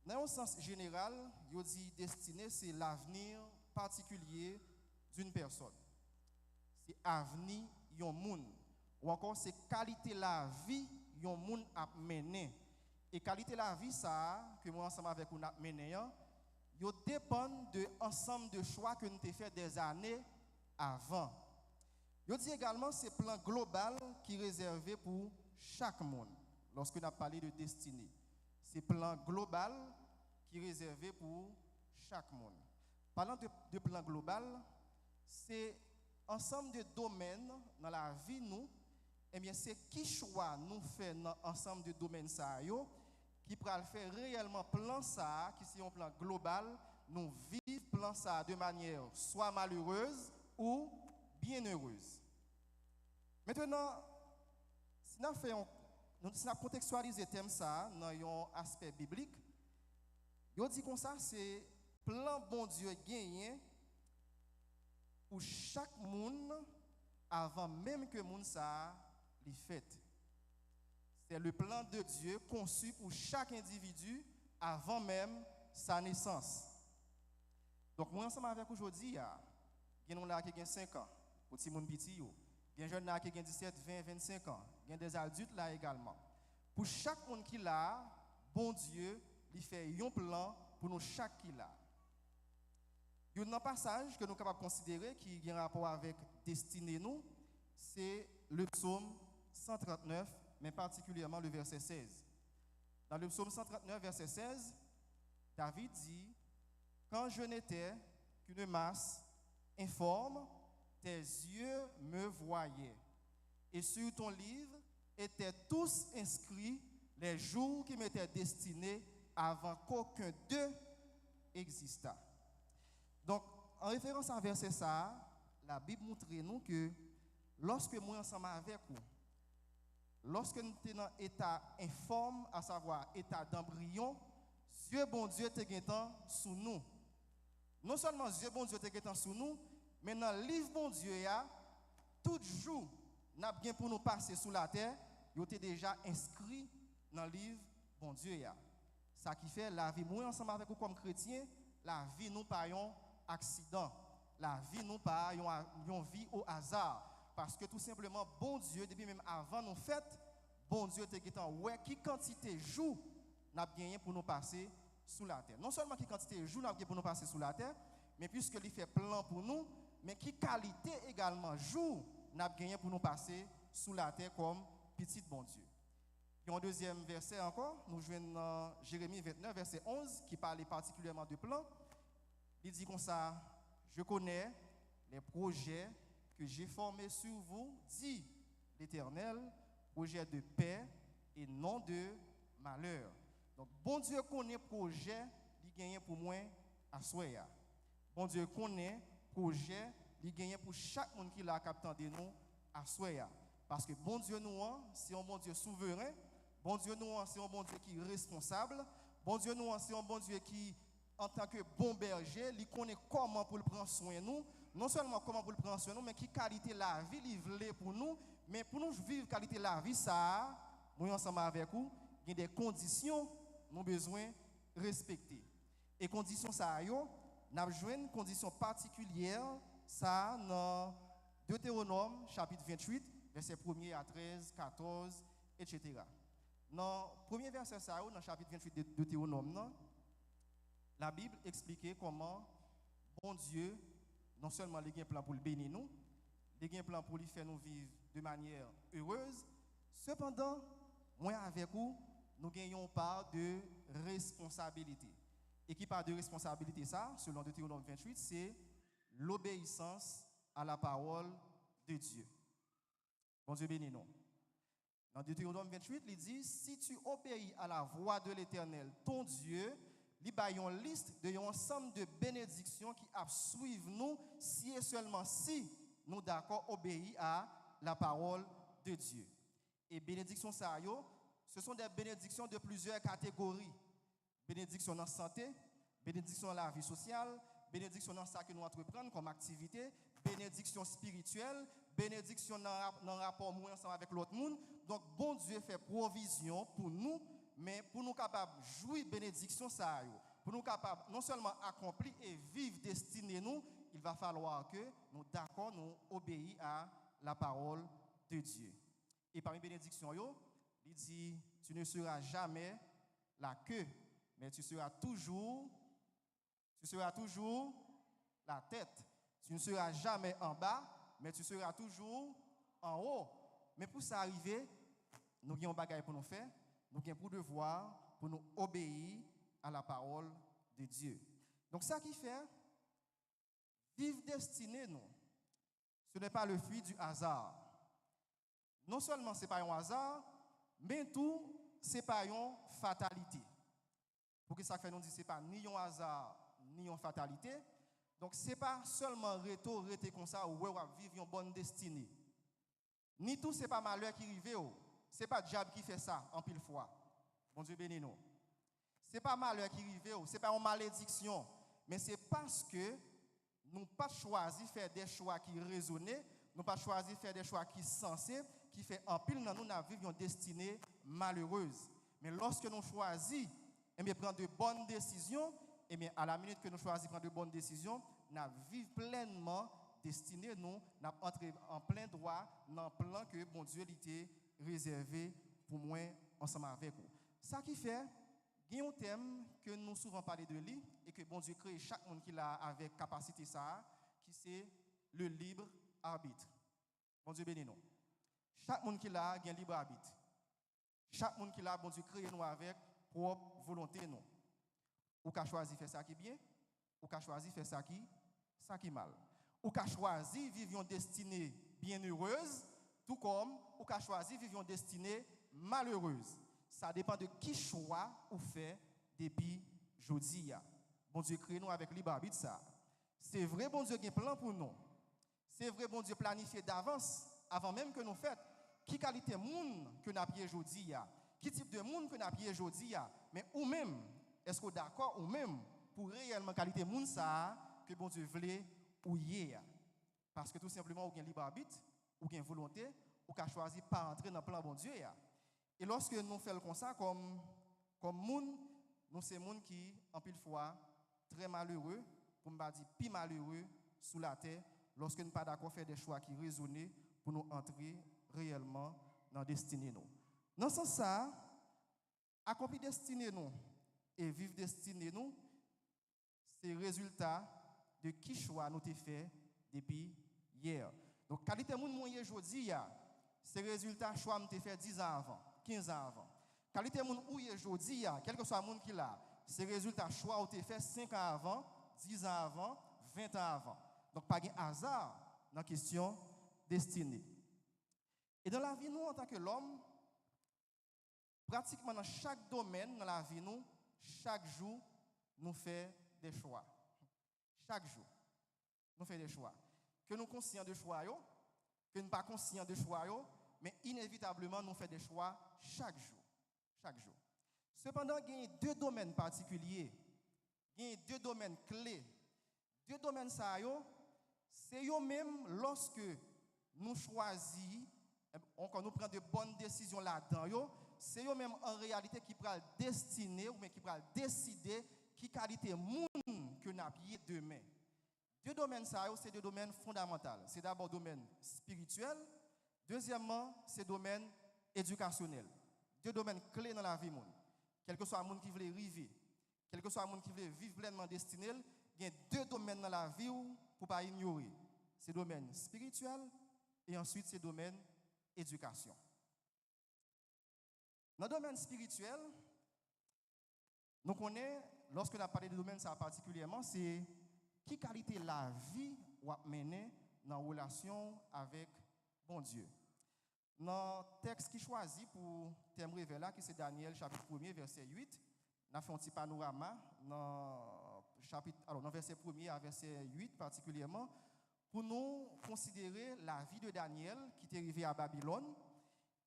Dans un sens général, il dit destiné, c'est l'avenir particulier d'une personne. C'est l'avenir d'un monde. Ou encore, c'est qualité la vie d'un monde à mener. Et qualité la vie, ça, que moi, ensemble avec vous, a mené, il dépend de l'ensemble de choix que nous avons fait des années avant. Il dit également c'est plan global qui est réservé pour chaque monde. Lorsque nous avons parlé de destinée, c'est plan global qui est réservé pour chaque monde. Parlant de plan global, c'est ensemble de domaines dans la vie nous, eh bien c'est qui choix nous fait dans ensemble de domaines ça yo qui pourra faire réellement plan ça qui c'est un plan global, nous vivons plan ça de manière soit malheureuse ou bien heureuse. Maintenant, si nous contextualisons le thème ça dans un aspect biblique, il dit comme ça, c'est plan bon Dieu gagné pour chaque monde avant même que monde ça l'ait fait. C'est le plan de Dieu conçu pour chaque individu avant même sa naissance. Donc moi ensemble avec aujourd'hui, il y a des gens qui ont 5 ans, pour petit monde petit yo. Il y a des jeunes qui ont 17, 20, 25 ans. Il y a des adultes là également. Pour chaque monde qui l'a, bon Dieu, il fait un plan pour nous chaque qui l'a. Il y a un passage que nous sommes capables de considérer qui a un rapport avec destinée nous, c'est le psaume 139, mais particulièrement le verset 16. Dans le psaume 139, verset 16, David dit, quand je n'étais qu'une masse informe, tes yeux me voyaient. Et sur ton livre étaient tous inscrits les jours qui m'étaient destinés avant qu'aucun d'eux existât. Donc, en référence à verset ça, la Bible montre nous que lorsque nous ensemble avec vous, lorsque nous sommes dans état informe, à savoir état d'embryon, Dieu bon Dieu te sous nous. Non seulement Dieu bon Dieu te sous nous, mais dans le livre bon Dieu, tout jour, nous avons bien pour nous passer sous la terre, il était déjà inscrit dans le livre bon Dieu. Ça qui fait la vie, moi ensemble avec vous comme chrétiens, la vie nous pas un accident, la vie nous pas une vie au hasard. Parce que tout simplement, bon Dieu, depuis même avant nos fêtes, bon Dieu te dit ouais, qui quantité de jours nous avons gagné pour nous passer sous la terre. Non seulement qui quantité de jours nous avons gagné pour nous passer sous la terre, mais puisque il fait plan pour nous, mais qui qualité également jour n'a gagné pour nous passer sous la terre comme petit bon Dieu. Il y a un deuxième verset encore, nous jouons dans Jérémie 29, verset 11, qui parle particulièrement de plan. Il dit comme ça, je connais les projets que j'ai formés sur vous, dit l'Éternel, projets de paix et non de malheur. Donc, bon Dieu connaît projet, il gagne pour moi à Soya. Bon Dieu connaît projet, il gagne pour chaque monde qui l'a capté de nous à Soya. Parce que bon Dieu nous, c'est un bon Dieu souverain. Bon Dieu nous, c'est un bon Dieu qui est responsable. Bon Dieu nous, c'est un bon Dieu qui, en tant que bon berger, il connaît comment pour le prendre soin de nous. Non seulement comment pour le prendre soin de nous, mais qui qualité la vie il veut pour nous. Mais pour nous vivre qualité la vie, ça, nous ensemble avec vous, il y a des conditions nous besoin respecter. Et conditions ça, nous avons une condition particulière, ça, dans Deutéronome, chapitre 28, versets 1er à 13, 14, etc. Dans le premier verset, ça, dans le chapitre 28 de Deutéronome, la Bible explique comment bon Dieu, non seulement il a un plan pour le bénir nous, il a un plan pour lui faire nous vivre de manière heureuse, cependant, moi avec vous, nous gagnons part de responsabilité. Et qui parle de responsabilité, ça, selon Deutéronome 28, c'est l'obéissance à la parole de Dieu. Bon Dieu bénis nous. Dans Deutéronome 28, il dit, si tu obéis à la voix de l'Éternel, ton Dieu, il y a une liste de un ensemble de bénédictions qui suivent nous si et seulement si nous d'accord obéis à la parole de Dieu. Et bénédictions ça, ce sont des bénédictions de plusieurs catégories. Bénédiction dans la santé, bénédiction dans la vie sociale, bénédiction dans ce que nous entreprenons comme activité, bénédiction spirituelle, bénédiction dans le rapport ensemble avec l'autre monde. Donc, bon Dieu fait provision pour nous mais pour nous capables de jouir bénédiction ça, pour nous capables non seulement accomplir et vivre destinée nous, il va falloir que nous d'accord nous obéissons à la parole de Dieu. Et parmi les bénédictions, il dit tu ne seras jamais la queue, mais tu seras toujours la tête. Tu ne seras jamais en bas, mais tu seras toujours en haut. Mais pour ça arriver, nous avons un bagage pour nous faire, nous avons pour devoir pour nous obéir à la parole de Dieu. Donc ça qui fait, vivre destinée, nous, ce n'est pas le fruit du hasard. Non seulement ce n'est pas un hasard, mais tout, ce n'est pas une fatalité. Pour que ça fait nous dire ce n'est pas ni un hasard, ni une fatalité. Donc ce n'est pas seulement rester comme ça ou vivre une bonne destinée. Ni tout, ce n'est pas malheur qui arrive. Ce n'est pas le diable qui fait ça en pile fois. Bon Dieu bénis nous. Ce n'est pas malheur qui arrive, ce n'est pas une malédiction. Mais c'est parce que nous n'avons pas choisi de faire des choix qui résonnent, nous n'avons pas choisi de faire des choix qui sont sensés, qui fait en pile dans nous vivre une destinée malheureuse. Mais lorsque nous choisissons de prendre de bonnes décisions, et bien à la minute que nous choisissons de prendre de bonnes décisions, nous vivons pleinement destinée, nous entrons en plein droit dans le plan que bon Dieu était réservé pour moi ensemble avec vous. Ça qui fait, il y a un thème que nous souvent parlé de lui et que bon Dieu crée chaque monde qui l'a avec capacité ça, qui c'est le libre arbitre. Bon Dieu bénis nous. Chaque monde qui l'a a un libre arbitre. Chaque monde qui l'a, bon Dieu crée nous avec propre volonté nous. Ou qu'a choisi faire ça qui bien, ou qu'a choisi faire ça qui mal. Ou qu'a choisi vivre une destinée bienheureuse, tout comme ou qu'a choisi vivre une destinée malheureuse. Ça dépend de qui choix ou fait depuis aujourd'hui. Bon Dieu crée nous avec libre arbitre ça. C'est vrai bon Dieu qui a un plan pour nous. C'est vrai bon Dieu planifié d'avance avant même que nous fassions. Qui qualité monde que nous avons aujourd'hui? Qui type de monde que nous avons aujourd'hui? Mais ou même, est-ce que d'accord ou même pour réellement qualité monde ça que bon Dieu voulait ou hier? Parce que tout simplement, vous avez libre arbitre, vous avez volonté, vous avez choisi de pas entrer dans le plan bon Dieu. Et lorsque nous faisons comme ça, comme monde, nous sommes des gens qui, en pile fois, très malheureux, pour ne pas dire plus malheureux, sous la terre, lorsque nous ne sommes pas d'accord faire des choix qui résonnent pour nous entrer réellement dans la destinée. Dans ce sens, ça, accomplir destinée nous et vivre destinée nous, c'est le résultat de qui choix nous avons fait depuis hier. Donc, qualité moun moun aujourd'hui, c'est le résultat choix nous avons fait 10 ans avant, 15 ans avant. Qualité moun ou aujourd'hui, quel que soit le monde qui l'a, c'est le résultat choix nous avons fait 5 ans avant, 10 ans avant, 20 ans avant. Donc, pas de hasard dans la question destinée. Et dans la vie, nous, en tant que l'homme, pratiquement dans chaque domaine dans la vie, nous, chaque jour, nous faisons des choix. Chaque jour, nous faisons des choix. Que nous sommes conscients de choix, que nous ne sommes pas conscients de choix, mais inévitablement, nous faisons des choix chaque jour. Chaque jour. Cependant, il y a deux domaines particuliers. Il y a deux domaines clés. Deux domaines, c'est eux-mêmes lorsque nous choisissons, quand nous prenons de bonnes décisions là-dedans, c'est eux-mêmes en réalité qui prennent destiner ou qui prennent décider qui qualité monde que nous avons demain. Deux domaines, c'est deux domaines fondamentaux. C'est d'abord le domaine spirituel. Deuxièmement, c'est le domaine éducationnel. Deux domaines clés dans la vie. Quel que soit le monde qui veut vivre, quel que soit le monde qui veut vivre pleinement destiné, il y a deux domaines dans la vie pour ne pas ignorer. C'est le domaine spirituel et ensuite c'est le domaine éducation. Dans le domaine spirituel, nous connaissons, lorsque nous avons parlé de domaine ça particulièrement, c'est qui qualité la vie ou mener dans la relation avec bon Dieu. Dans le texte qui choisit pour thème révélé, qui c'est Daniel chapitre 1er verset 8, nous avons fait un petit panorama dans verset 1er à verset 8 particulièrement, pour nous considérer la vie de Daniel qui est arrivé à Babylone.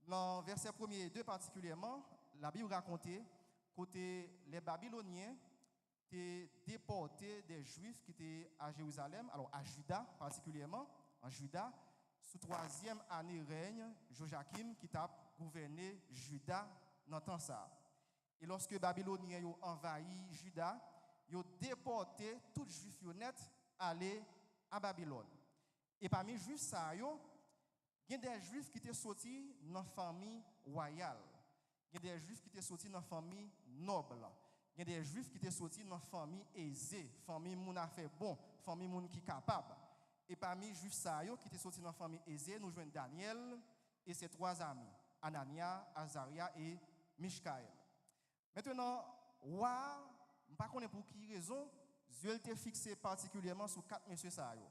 Dans verset 1er et 2 particulièrement, la Bible racontait côté les Babyloniens étaient déportés des Juifs qui étaient à Jérusalem, alors à Juda particulièrement, en Juda, sous 3e année règne Joachim qui a gouverné Juda dans le temps ça. Et lorsque les Babyloniens ont envahi Juda, ils ont déporté tous les Juifs net aller à Babylone. Et parmi les Juifs, il y a des Juifs qui étaient sortis dans la famille royale. Il y a des Juifs qui étaient sortis dans la famille noble. Il y a des Juifs qui étaient sortis dans la famille aisée, famille moun a fait bon, famille moun qui est capable. Et parmi les Juifs qui étaient sortis dans la famille aisée, nous jouons Daniel et ses 3 amis, Anania, Azaria et Mishkaël. Maintenant, roi, je ne sais pas pour qui raison, Dieu était fixé particulièrement sur 4 messieurs Sayo.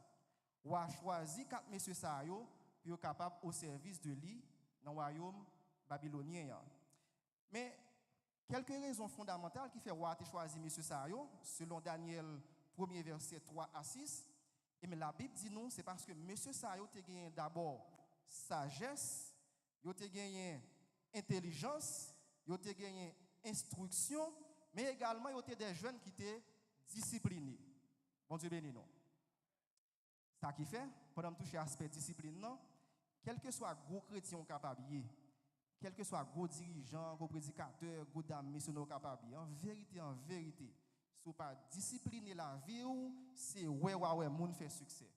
Roi a choisi 4 messieurs Sayo pour être capable au service de lui dans le royaume babylonien. Mais quelques raisons fondamentales qui fait roi a choisi messieurs Sayo, selon Daniel 1er verset 3 à 6. Et mais la Bible dit non, c'est parce que monsieur Sayo a gagné d'abord sagesse, il a gagné intelligence, il a gagné instruction, mais également il y a des jeunes qui étaient disciplinés. Bon Dieu béni nous. Ça qui fait, pendant que toucher l'aspect discipline, non, quel que soit gros chrétien capable, quel que soit gros dirigeant, gros prédicateur, gros dame, missionnaire capable, en vérité, si vous pas discipliner la vie, c'est ouais moun fait succès.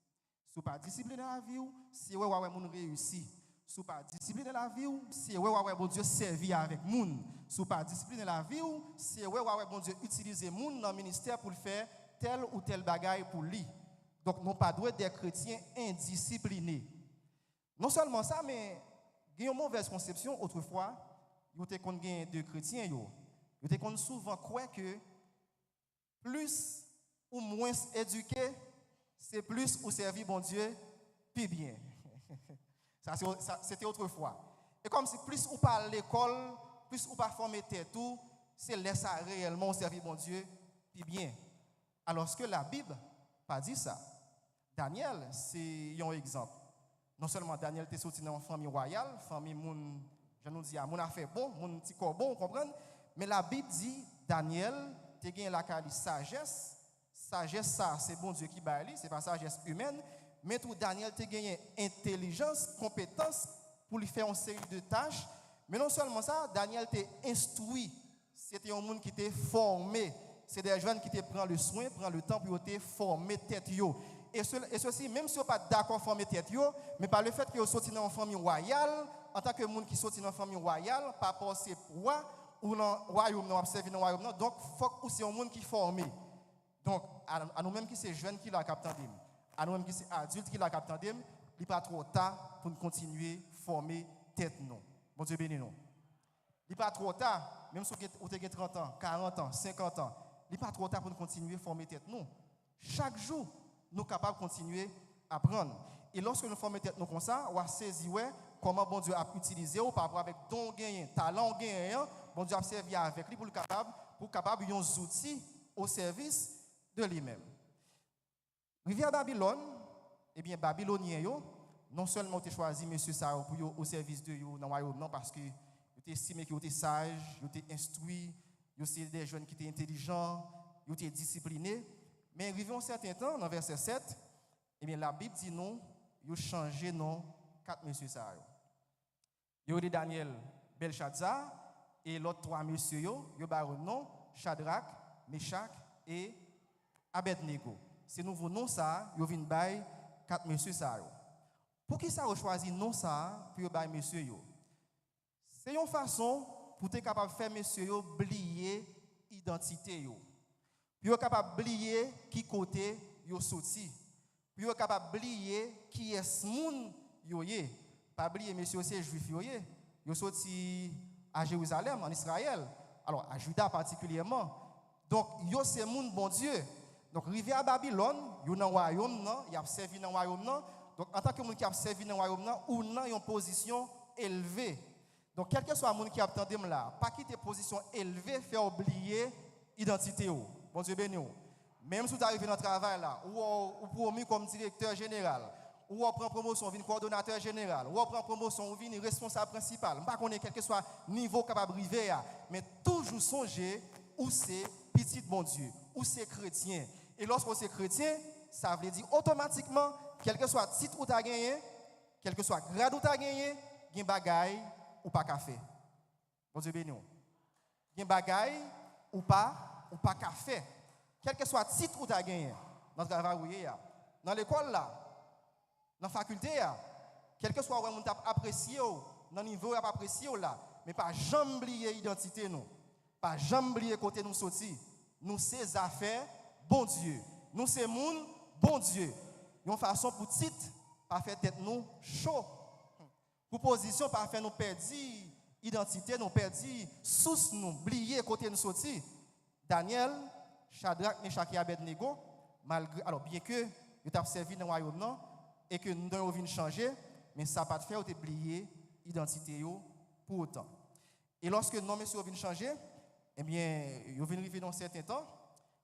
Si vous pas discipliner la vie, c'est ouais moun réussit. Si vous pas discipliner la vie, c'est ouais bon Dieu servir avec moun. Si vous pas discipliner la vie, c'est ouais bon Dieu utiliser moun dans le ministère pour faire tel ou tel bagaille pour lui. Donc nous pas doit des chrétiens indisciplinés. Non seulement ça, mais il y a une mauvaise conception autrefois, il y a de chrétiens il y a souvent croire que plus ou moins éduqué, c'est plus ou servir bon Dieu puis bien. Ça, c'était autrefois. Et comme si plus ou pas à l'école, plus ou pas former tête tout, c'est laisser réellement servir bon Dieu puis bien. Alors que la Bible pas dit ça. Daniel, c'est un exemple. Non seulement Daniel était sorti dans une famille royale, famille moun, je nous dis, moun a fait bon, moun petit corps bon, vous comprenez? Mais la Bible dit, Daniel, tu gagné la qualité sagesse. Sagesse, ça, c'est bon Dieu qui baille, c'est pas sagesse humaine. Mais tout Daniel tu gagné intelligence, compétence pour lui faire une série de tâches. Mais non seulement ça, Daniel t'a instruit. C'était un monde qui t'a formé. C'est des jeunes qui te prennent le soin, prennent le temps pour te former tête yo. Et ceci, même si vous n'êtes pas d'accord former tête yo, mais par le fait que vous sortez dans une famille royale, en tant que monde qui sortit dans une famille royale, pas passer roi ou dans le royaume, non observer dans le royaume, donc faut que c'est un monde qui formé. Donc à nous-mêmes qui c'est jeunes qui la captent, à nous-mêmes qui c'est adultes qui la captent, il n'est pas trop tard pour continuer à former tête non. Bon Dieu béni nous. Il n'est pas trop tard, même si vous avez 30 ans, 40 ans, 50 ans, il n'est pas trop tard pour continuer à former tête non. Chaque jour, nous sommes capables de continuer à apprendre. Et lorsque nous formons tête nous comme ça, on va saisir comment bon Dieu a utilisé par rapport avec don gagné, talent gagné, bon Dieu a servi avec lui pour capable des outils au service de lui-même. Rivière Babylone, eh bien Babylonien non seulement tu choisi monsieur ça pour au service de yo dans le royaume non parce que tu estimé que tu es sage, tu es instruit, tu es des jeunes qui étaient intelligents, tu es discipliné. Mais arrivé un certain temps, dans verset 7, eh bien, la Bible dit non, ils ont changé non 4 messieurs ça. Il y a Daniel, Belshazzar, et l'autre 3 messieurs, ils ont non Shadrach, Meshach et Abednego. C'est nouveau non ça, ils ont bail 4 messieurs ça. Pour qui ça a choisi non ça pour bail messieurs yo? C'est une façon pour être capable de faire messieurs oublier identité yo. Puis être capable d'oublier qui côté yo sorti. Puis être capable d'oublier qui est ce monde yo yé. Pas oublier messieurs c'est juif yo yé. Yo sorti à Jérusalem en Israël. Alors à Juda particulièrement. Donc yo c'est monde bon Dieu. Donc rivière à Babylone, yo dans royaume non, y a servi dans royaume non. Donc en tant que monde qui a servi dans royaume non ou dans une position élevée. Donc quel que soit le monde qui attend là, pas quitter position élevée faire oublier identité ou. Bon Dieu béni. Même si vous arrivez dans le travail là, ou promu comme directeur général, ou on prend promotion, vient coordonnateur général, ou on prend promotion, vient responsable principal. Pas qu'on ait quel que soit niveau capable de arriver, mais toujours songer où c'est petit bon Dieu, où c'est chrétien. Et lorsque c'est chrétien, ça veut dire automatiquement, quel que soit titre où tu as gagné, quel que soit grade où tu as gagné, il y a un bagaille ou pas café. Bon Dieu béni. Il Il y a des bagailles ou pas qu'à faire. Quel que soit le titre où tu as gagné, dans le travail, dans l'école, dans la faculté, quel que soit où on t'a apprécié, dans le niveau où on apprécié, mais pas jamais oublier l'identité, nous. Pas jamais oublier côté nous sorti. Nous, c'est affaires, bon Dieu. Nous, c'est monde, bon Dieu. Une façon pour titre, pas faire tête nous chaud. Pour position, pas faire nous perdre identité, nous perdre source, nous oublier côté nous sorti. Daniel, Shadrach, Meshach et Abednego, malgré, alors bien que nous avons servi dans le royaume et que nous avons changer, mais ça n'a pas de faire oublier l'identité pour autant. Et lorsque nos messieurs viennent changer, eh bien, ils viennent arriver dans un certain temps,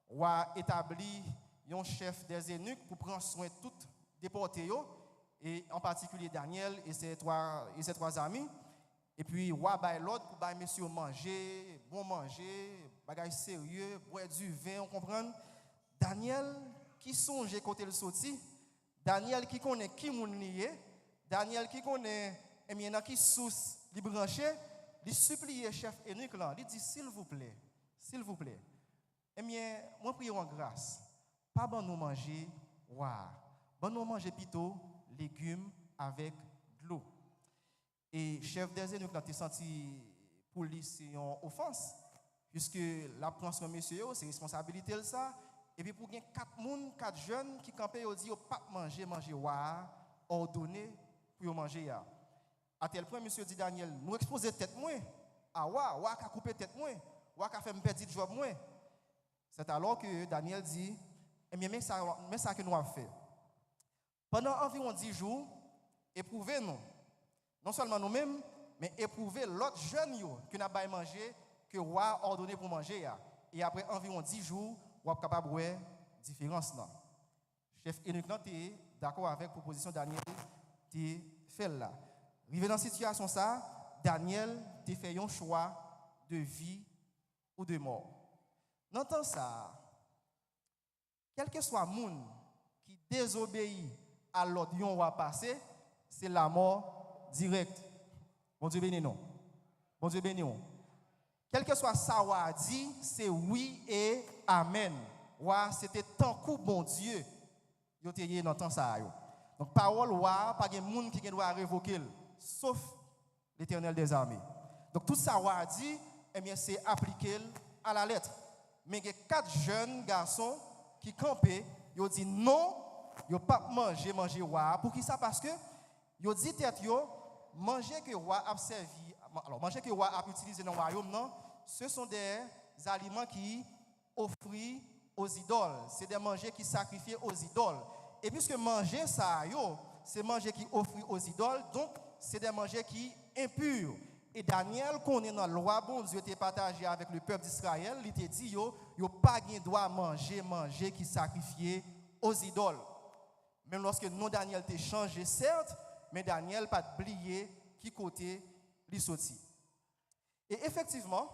on a établi un chef des eunuques pour prendre soin de tous les déportés, et en particulier Daniel et ses trois amis. Et puis, on a l'autre pour les messieurs manger, bon manger, bagaille sérieux, boire du vin, on comprend. Daniel qui songe côté le sorti, Daniel qui connaît qui moun lié, Daniel qui connaît, et bien, qui sous les branchés, il supplie chef eunuque là, il dit s'il vous plaît, eh bien, moi prie en grâce, pas bon nous manger, bon nous manger plutôt légumes avec de l'eau. Et chef des eunuques là, t'es senti pour lui c'est une offense, puisque la prendre son monsieur, c'est responsabilité ça. Et puis pour gagner 4 jeunes qui campaient, ils disent pas manger, ordonné pour manger. À tel point, monsieur dit Daniel, nous exposer tête moins. Ah ouais, qu'a couper tête moins. Qu'a fait me perdre job moins. C'est alors que Daniel dit, eh bien, mais ça que nous avons fait. Pendant environ 10 jours, éprouvez-nous. Non seulement nous-mêmes, mais éprouvez l'autre jeune qui n'a pas mangé, que roi ordonné pour manger. Et après environ 10 jours, vous êtes capable de voir la différence. Chef eunuque est d'accord avec la proposition de Daniel qui fait là. Arrivé dans cette situation, Daniel a fait un choix de vie ou de mort. Dans le temps, quel que soit le monde qui désobéit à l'ordre qu'on va passer, c'est la mort directe. Bon Dieu béni nous. Bon Dieu béni nous. Quel que soit ça qu'on dit, c'est oui et amen. C'était tant coup bon Dieu. Yo te yé dans temps ça. Donc parole pas de monde qui doit révoquer sauf l'Éternel des armées. Donc tout ça dit eh bien c'est appliqué à la lettre. Mais il y a 4 jeunes garçons qui campaient, ils dit non, ils pas manger pour qui ça parce que ils dit tête yo manger que roi a servi alors manger que roi a utilisé dans le royaume non, ce sont des aliments qui offrent aux idoles, c'est des manger qui sacrifiés aux idoles. Et puisque manger ça c'est manger qui offre aux idoles, donc c'est des manger qui impurs. Et Daniel, qu'on est dans la loi, bon Dieu, était partagé avec le peuple d'Israël, il t'a dit, yo pas de droit manger qui sacrifié aux idoles. Même lorsque non Daniel t'a changé, certes, mais Daniel pas oublié qui côté lui sorti. Et effectivement,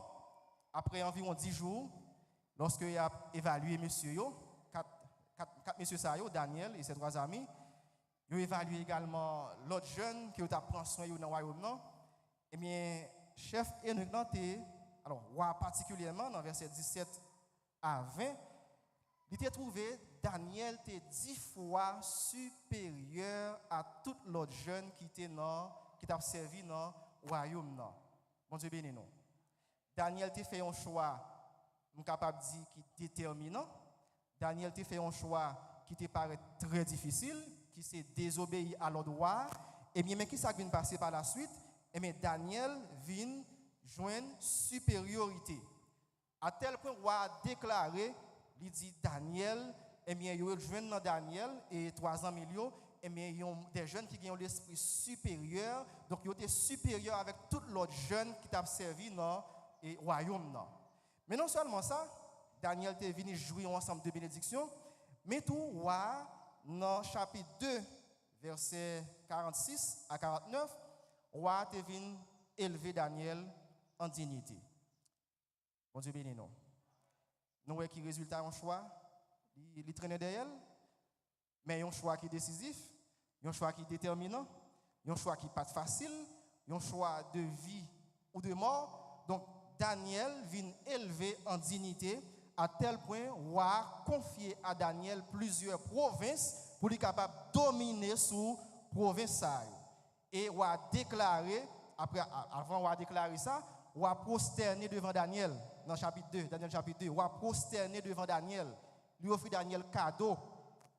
après environ 10 jours, lorsque il a évalué monsieur yo, 4 messieurs Daniel et ses 3 amis, il a évalué également l'autre jeune qui a pris soin dans le royaume. Eh bien, chef eunuque, alors, particulièrement dans verset 17 à 20, il a trouvé Daniel était 10 fois supérieur à tout l'autre jeune qui t'a servi dans le royaume. Bon Dieu béni nous. Daniel a fait un choix, je suis capable de dire, qui est déterminant. Daniel a fait un choix qui te paraît très difficile, qui s'est désobéi à l'ordre roi. Et bien, mais qui ça vient passer par la suite? Et bien, Daniel vient joindre supériorité. À tel point, roi a déclaré, il dit Daniel, et bien, il joint dans Daniel et 3 ans milieu, et bien, il y a des jeunes qui ont l'esprit supérieur, donc ils étaient supérieurs avec tout l'autre jeune qui t'a servi dans le royaume. Mais non seulement ça, Daniel est venu jouer ensemble de bénédictions, mais tout, roi, dans chapitre 2, versets 46 à 49, roi est venu élever Daniel en dignité. Bon Dieu béni nous. Nous voyons qui résultat un choix, il traîne derrière, mais un choix qui est décisif, un choix qui est déterminant, un choix qui n'est pas facile, un choix de vie ou de mort. Donc, Daniel vient élevé en dignité à tel point roi confié à Daniel plusieurs provinces pour lui capable de dominer sous province. Et roi déclaré avant roi déclaré ça, roi prosterné devant Daniel dans chapitre 2, Daniel chapitre 2, roi prosterné devant Daniel, lui offre Daniel cadeau.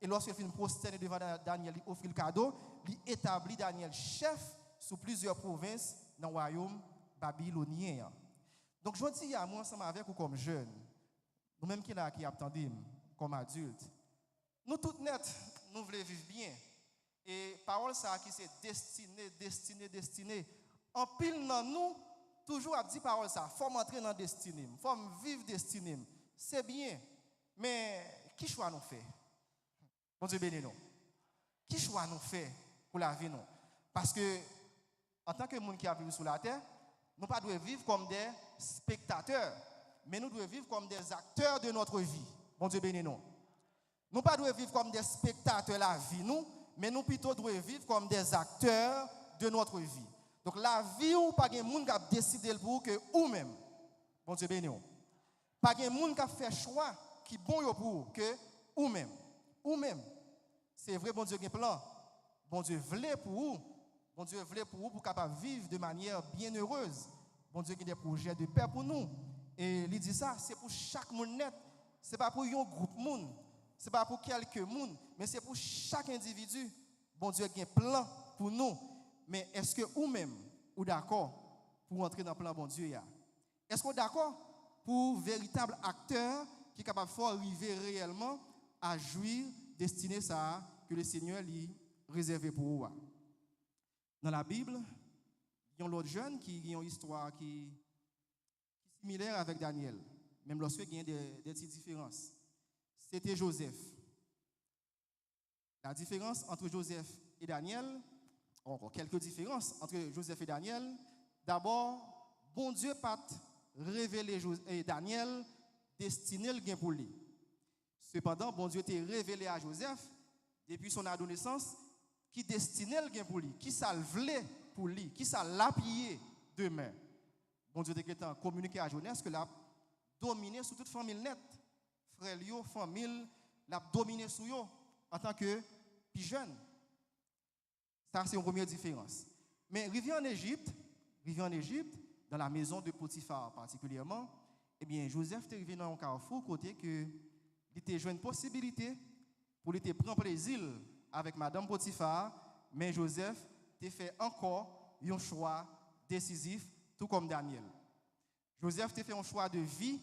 Et lorsqu'il finit prosterné devant Daniel, il offre le cadeau, il établit Daniel chef sous plusieurs provinces dans le royaume babylonien. Donc je dis à moi ensemble avec vous comme jeunes, nous-mêmes qui attendons comme adultes, nous tous net, nous voulons vivre bien. Et parole ça qui c'est destiné. En pile dans nous, toujours à dire parole ça, faut m'entrer dans destinée, faut vivre destinée. C'est bien, mais qui choix nous fait? Bon Dieu béni nous. Qui choix nous fait pour la vie nous? Parce que en tant que monde qui a vécu sur la terre, nous ne devons pas vivre comme des spectateurs, mais nous devons vivre comme des acteurs de notre vie. Bon Dieu béni nous. Nous ne devons pas vivre comme des spectateurs de la vie nous, mais nous plutôt devons vivre comme des acteurs de notre vie. Donc la vie ou pas de monde qui a décidé pour que ou même. Bon Dieu béni. Pas de monde qui a fait choix qui bon pour que ou même. Ou même. C'est vrai bon Dieu qui a un plan. Bon Dieu voulait pour vous. Bon Dieu voulait pour vous pour capable vivre de manière bien heureuse. Bon Dieu qui a des projets de paix pour nous. Et il dit ça, c'est pour chaque monde net. C'est pas pour un groupe monde. C'est pas pour quelques monde, mais c'est pour chaque individu. Bon Dieu a un plan pour nous. Mais est-ce que vous-même, ou d'accord pour entrer dans le plan bon Dieu? Est-ce que vous d'accord pour véritable acteur qui est capable de arriver réellement à jouir destiné ça que le Seigneur lui réservé pour vous? Dans la Bible, il y a l'autre jeune qui a une histoire qui est similaire avec Daniel, même lorsqu'il y a des petites différences. C'était Joseph. La différence entre Joseph et Daniel, encore quelques différences entre Joseph et Daniel. D'abord, bon Dieu pas révélé Daniel destiné le gain pour lui. Cependant, bon Dieu t'a révélé à Joseph depuis son adolescence qui destinait le gain pour lui, qui ça le voulait pour lui, qui ça l'appuyait demain. Bon Dieu t'a communiqué à Jonas que l'a dominé sur toute famille nette. Frère, famille, l'a dominé sur eux en tant que plus jeune. Ça, c'est une première différence. Mais arrivé en Égypte, dans la maison de Potiphar particulièrement, eh bien, Joseph est arrivé dans un carrefour côté que il était joué une possibilité pour lui prendre plaisir avec Madame Potiphar, mais Joseph a fait encore un choix décisif, tout comme Daniel. Joseph a fait un choix de vie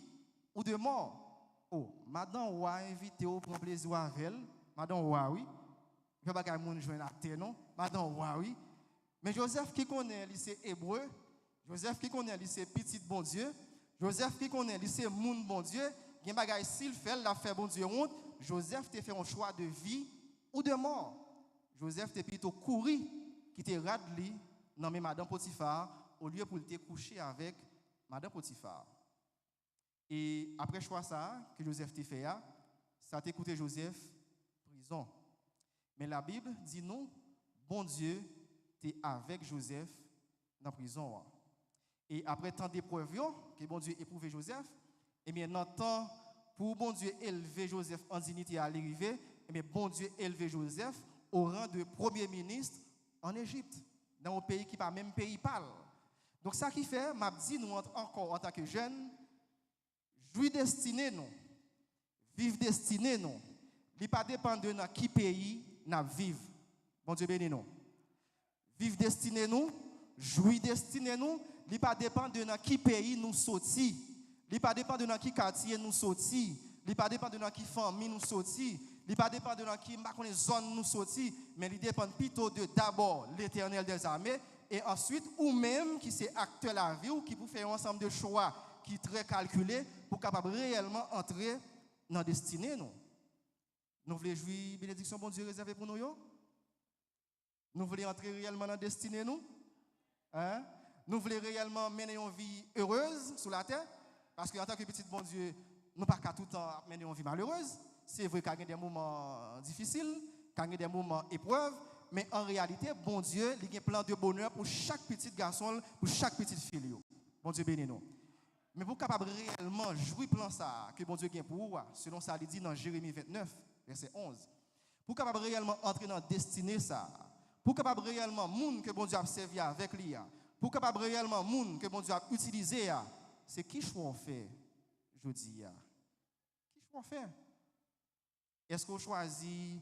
ou de mort. Oh, Madame Ouah invité au prendre plaisir avec elle. Madame Ouah, oui. Je ne vais pas jouer à terre, non. Madame Ouah, oui. Mais Joseph qui connaît le lycée hébreu, Joseph qui connaît le lycée petit bon Dieu, Joseph qui connaît le lycée moun bon Dieu, il y a des choses s'il fait, il a fait bon Dieu honte. Joseph a fait un choix de vie ou de mort. Joseph a plutôt couru, qui était radli, nommé Madame Potiphar, au lieu pour te coucher avec Madame Potiphar. Et après choix ça, que Joseph a fait, ça a coûté Joseph prison. Mais la Bible dit non, bon Dieu était avec Joseph dans la prison. Et après tant d'épreuves que bon Dieu éprouvé Joseph, et bien dans temps pour bon Dieu élever Joseph en dignité à l'arrivée, et bien bon Dieu élevé Joseph au rang de premier ministre en Égypte, dans un pays qui n'est pas même pays pâle. Donc ça qui fait, m'a dit nous encore en tant que jeunes, jouir destiné nous, vivre destiné nous, il ne pas dépendre de qui pays nous vivons. Bon Dieu béni nous. Vivre destiné nous, jouir destiné nous, il ne pas dépendre de qui pays nous sortis. Il ne pas dépendre de qui quartier nous sortis. Il ne pas dépendre de qui famille nous sortis. Il ne pas dépendre de qui zone nous sortis. Mais il dépend plutôt de d'abord l'Éternel des armées et ensuite ou même qui c'est acteur la vie ou qui peut faire un ensemble de choix qui est très calculé pour capable réellement entrer dans la destinée nous. Nous voulons jouir bénédiction bon Dieu réservée pour nous yo? Nous voulons entrer réellement dans la destinée nous? Hein? Nous voulons réellement mener une vie heureuse sur la terre? Parce qu'en tant que petit bon Dieu, nous ne pouvons pas tout le temps mener une vie malheureuse. C'est vrai qu'il y a des moments difficiles, qu'il y a des moments épreuves, mais en réalité, bon Dieu, il y a un plan de bonheur pour chaque petit garçon, pour chaque petite fille. Bon Dieu bénis nous. Mais pour capable réellement jouer plan ça que bon Dieu gagne pour vous, selon ça il dit dans Jérémie 29 verset 11. Pour capable réellement entrer dans destinée ça, pour capable réellement monde que bon Dieu a servi avec lui, pour capable réellement monde que bon Dieu a utilisé, c'est qui choix on fait jeudi. Qui choix on fait? Est-ce qu'on choisit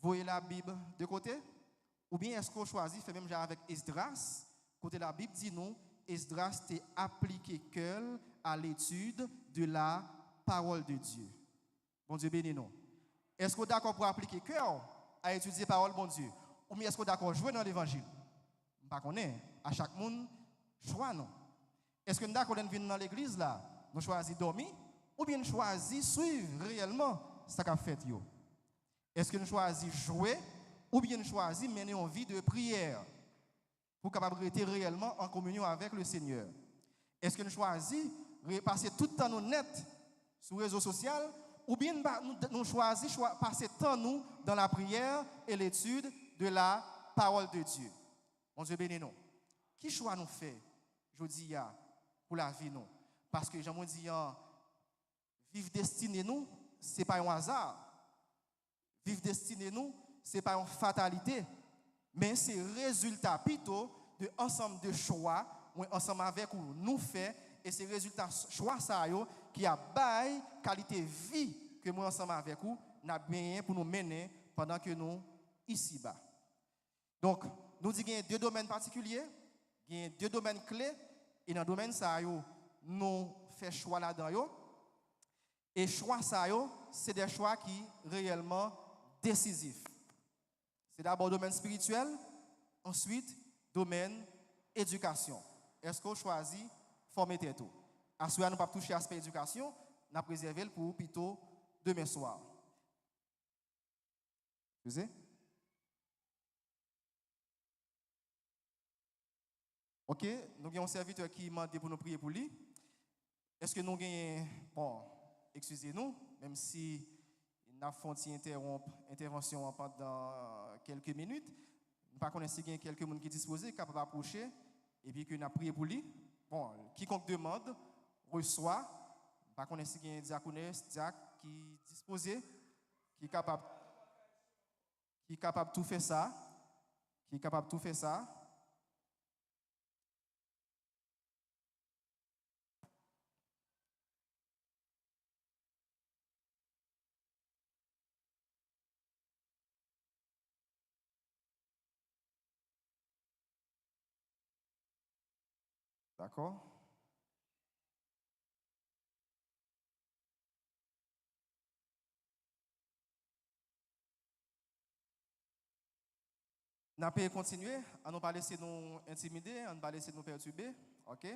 voyer la Bible de côté ou bien est-ce qu'on choisit faire même genre avec Esdras, côté la Bible dit non, Esdras t'est appliqué cœur à l'étude de la parole de Dieu. Bon Dieu béni nous. Est-ce qu'on est d'accord pour appliquer cœur à étudier la parole de bon Dieu? Ou bien est-ce qu'on est d'accord jouer dans l'évangile? Pas qu'on est. À chaque monde, choix non. Est-ce que nous d'accord de venir dans l'église là, nous choisissons dormir ou bien nous choisissons suivre réellement ce qu'a fait yo? Est-ce que nous choisissons jouer ou bien nous choisissons mener une vie de prière pour capable rester réellement en communion avec le Seigneur? Est-ce que nous choisissons passer tout le temps nous net sur les réseaux sociaux ou bien nous choisissons passer temps nous dans la prière et l'étude de la parole de Dieu? Mon Dieu béni nous. Qui choix nous fait aujourd'hui pour la vie nous? Parce que j'aimerais dire vivre destiné nous, c'est pas un hasard. Vivre destiné nous, c'est pas une fatalité, mais c'est résultat plutôt de ensemble de choix ou ensemble avec nous fait et c'est résultat choix ça yo qui a bail qualité vie que moi ensemble avec vous n'a bien pour nous mener pendant que nous ici bas. Donc nous disons qu'il y a deux domaines particuliers, il y a deux domaines clés et dans le domaine ça yo nous fait choix là-dedans yo et choix ça yo c'est des choix qui réellement décisifs. C'est d'abord domaine spirituel, ensuite domaine éducation. Est-ce qu'on choisit former tête tout? À ce nous ne pas toucher à l'aspect éducation, nous préserver pour plutôt demain soir. Excusez? OK, nous avons un serviteur qui m'a demandé pour nous prier pour lui. Est-ce que nous avons bon, excusez-nous, même si nous avons fait une intervention pendant quelques minutes, nous ne connaissons pas s'il y a quelqu'un qui est disposé, capable d'approcher, et puis que nous avons prié pour lui. Bon, quiconque demande, reçoit. Nous ne connaissons pas s'il y a un diaconesse, diacre qui est disposé, qui est capable de tout faire ça, qui est capable de tout faire ça. D'accord? Nous allons continuer, à ne pas laisser nous intimider, à ne pas laisser nous perturber. OK?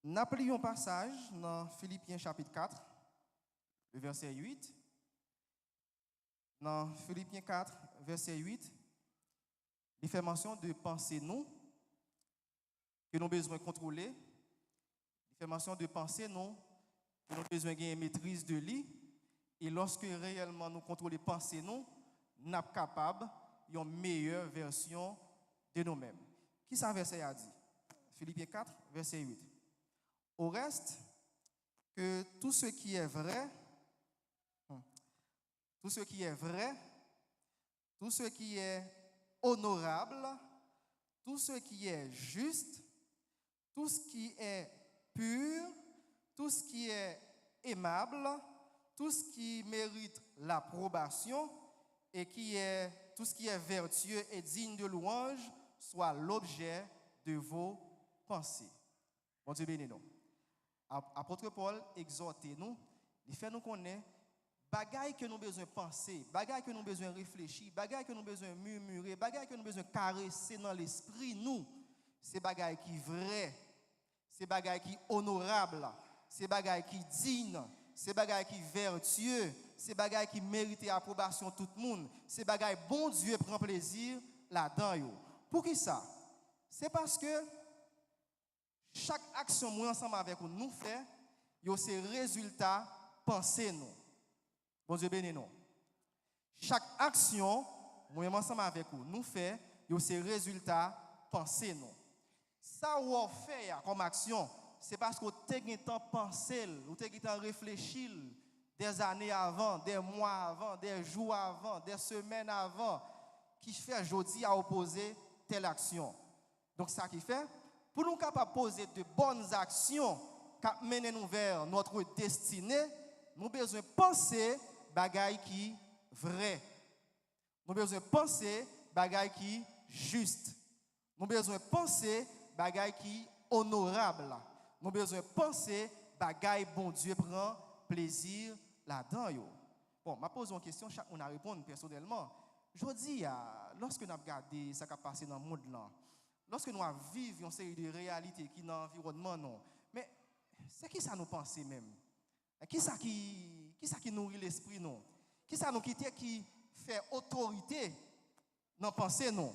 Nous appelons un passage dans Philippiens chapitre 4, le verset 8. Dans Philippiens 4, verset 8, il fait mention de penser nous, que nous avons besoin de contrôler. Il fait mention de penser nous, que nous avons besoin de maîtrise de lui. Et lorsque réellement nous contrôlons penser nous, nous sommes capables d'une meilleure version de nous-mêmes. Qui ça verset a dit? Philippiens 4, verset 8. Au reste, que tout ce qui est vrai, tout ce qui est vrai, tout ce qui est honorable, tout ce qui est juste, tout ce qui est pur, tout ce qui est aimable, tout ce qui mérite l'approbation et tout ce qui est vertueux et digne de louange soit l'objet de vos pensées. Bon Dieu béni nous. Apôtre Paul exhorte nous, il fait nous connaître bagaille que nous besoin penser, bagaille que nous besoin réfléchir, bagaille que nous besoin murmurer, bagaille que nous besoin caresser dans l'esprit nous, c'est bagaille qui vrai, c'est bagaille qui honorable, c'est bagaille qui digne, c'est bagaille qui vertueux, c'est bagaille qui mérite approbation tout le monde, c'est bagaille bon Dieu prend plaisir là-dedans. Pour qui ça? C'est parce que chaque action moi ensemble avec nous fait, c'est résultat penser nous. Bon Dieu béni nous. Chaque action moi ensemble avec nous fait, c'est résultat penser nous. Ça ou on fait comme action, c'est parce que vous avez temps pensé, vous avez temps réfléchi des années avant, des mois avant, des jours avant, des semaines avant, qui fait aujourd'hui à opposer telle action. Donc ça qui fait, pour nous capables de poser de bonnes actions qui mènent nous vers notre destinée, nous avons besoin de penser bagaille qui vrai. Nous avons besoin de penser bagaille qui juste. Nous avons besoin de penser bagaille qui honorable. Nous avons besoin de penser bagaille bon Dieu prend plaisir là-dedans. Bon, je pose une question, chaque monde a répondu personnellement. Je dis, lorsque nous regardons ce qui a passé dans le monde, là, lorsque nous vivons une série de réalités qui dans l'environnement, non, mais c'est qui ça nous pense même? Qui ça qui nourrit l'esprit, non? Qui ça nous qui fait autorité dans la pensée, non?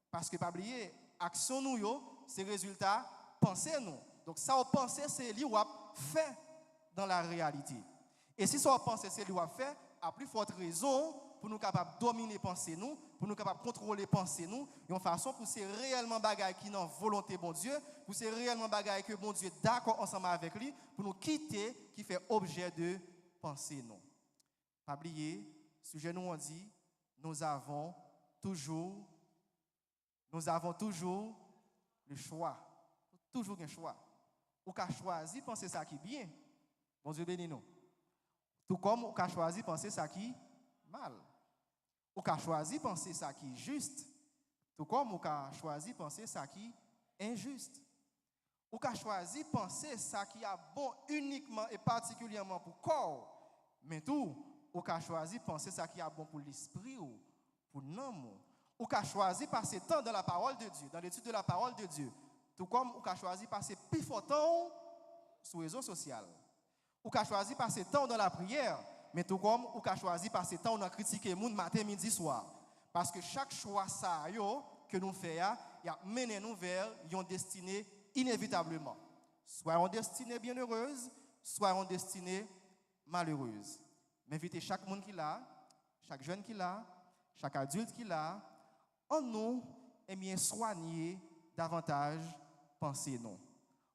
Parce que, pas oublier, action nous, c'est résultat, pensée nous. Donc, ça, on pense, c'est lui qui fait dans la réalité. Et si ça, on pense, c'est lui qui fait, à plus forte raison, pour nous capables de dominer pensée nous, pour nous capables de contrôler pensée nous, et en façon pour c'est réellement bagaille qui n'a volonté bon Dieu, pour c'est réellement bagaille que bon Dieu d'accord ensemble avec lui, pour nous quitter qui fait objet de pensée nous. Pas oublier, sujet nous on dit, nous avons toujours le choix. Toujours un choix. Ou qu'a choisi penser ça qui est bien. Bon Dieu bénis nous. Tout comme ou qu'a choisi penser ça qui est mal. Ou qu'a choisi penser ça qui est juste. Tout comme ou qu'a choisi penser ça qui est injuste. Ou qu'a choisi penser ça qui est bon uniquement et particulièrement pour le corps. Mais tout, ou qu'a choisi penser ça qui est bon pour l'esprit ou pour l'âme. Ou qu'a choisi passer temps dans la parole de Dieu, dans l'étude de la parole de Dieu. Tout comme ou qu'a choisi passer plus fort temps sur les réseaux sociaux. Ou qu'a choisi passer temps dans la prière, mais tout comme ou qu'a choisi passer temps dans critiquer le monde matin, midi, soir. Parce que chaque choix ça que nous faisons, il a mené nous vers une destinée inévitablement. Soit une destinée bienheureuse, soit une destinée malheureuse. Mais invitez chaque monde qui l'a, chaque jeune qui l'a, chaque adulte qui l'a, en nous, bien soigner davantage penser nous.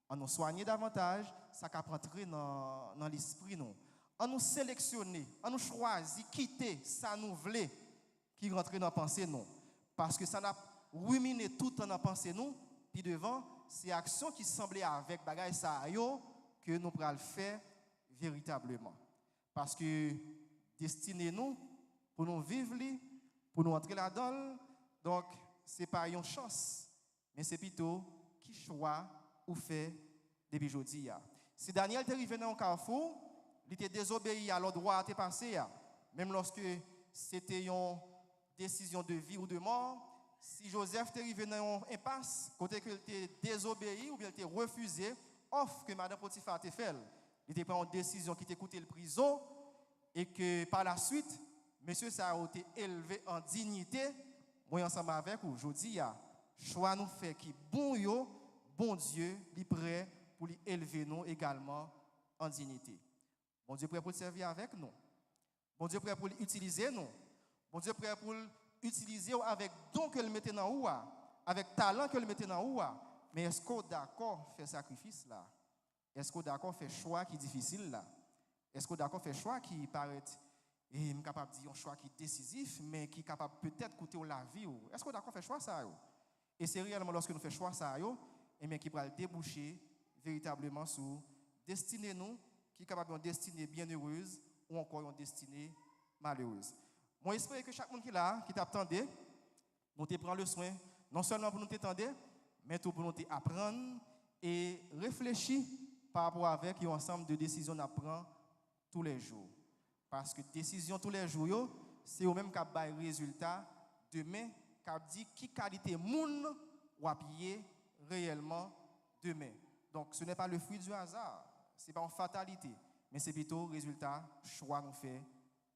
En nous soigner davantage, ça peut rentrer dans l'esprit nous. En nous sélectionner, en nous choisir, quitter ça nous voulait qui rentre dans la pensée nous. Parce que ça n'a ruminé tout en pensée nous, puis devant, c'est action qui semblait avec bagaille ça yo que nous pourrons le faire véritablement. Parce que destiné nous pour nous vivre, pour nous entrer là-dedans, donc c'est pas une chance, mais c'est plutôt qui choix ou fait depuis aujourd'hui. Si Daniel était arrivé dans un carrefour, il était désobéi à l'ordre droit à passer, même lorsque c'était une décision de vie ou de mort. Si Joseph était arrivé dans un impasse, côté qu'il était désobéi ou bien il était refusé, offre que Madame Potiphar a fait, il était pris une décision qui était coûté le prison et que par la suite, monsieur ça a été élevé en dignité. Moi ensemble avec vous, je dis, choix nous fait qui bon Dieu, il est prêt pour lui élever nous également en dignité. Bon Dieu prêt pour servir avec nous. Bon Dieu prêt pour l'utiliser nous. Bon Dieu prêt pour l'utiliser avec don que le mette dans nous, avec talent que le mette dans nous. Mais est-ce qu'on est d'accord faire sacrifice là? Est-ce qu'on est d'accord faire choix qui est difficile là? Est-ce qu'on est d'accord faire choix qui paraît capable de dire un choix qui est décisif, mais qui est capable peut-être coûter la vie? Est-ce qu'on est d'accord faire choix ça? Et c'est réellement lorsque nous faisons choix ça, qui va déboucher véritablement sur destinée nous, qui est capable d'une destinée bienheureuse ou encore une destinée malheureuse. Moi, j'espère que chaque monde qui est là, qui t'attendait, nous te prend le soin, non seulement pour nous t'attendre, mais tout pour nous apprendre et réfléchir par rapport avec un ensemble de décisions à prendre tous les jours. Parce que décision tous les jours, c'est au même qui a le résultat demain, qui a dit qui qualité moun ou appuyer réellement demain. Donc ce n'est pas le fruit du hasard, ce n'est pas une fatalité, mais c'est plutôt le résultat choix nous fait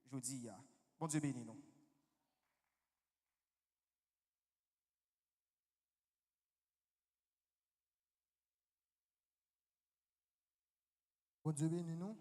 aujourd'hui. Bon Dieu bénis nous. Bon Dieu bénis nous.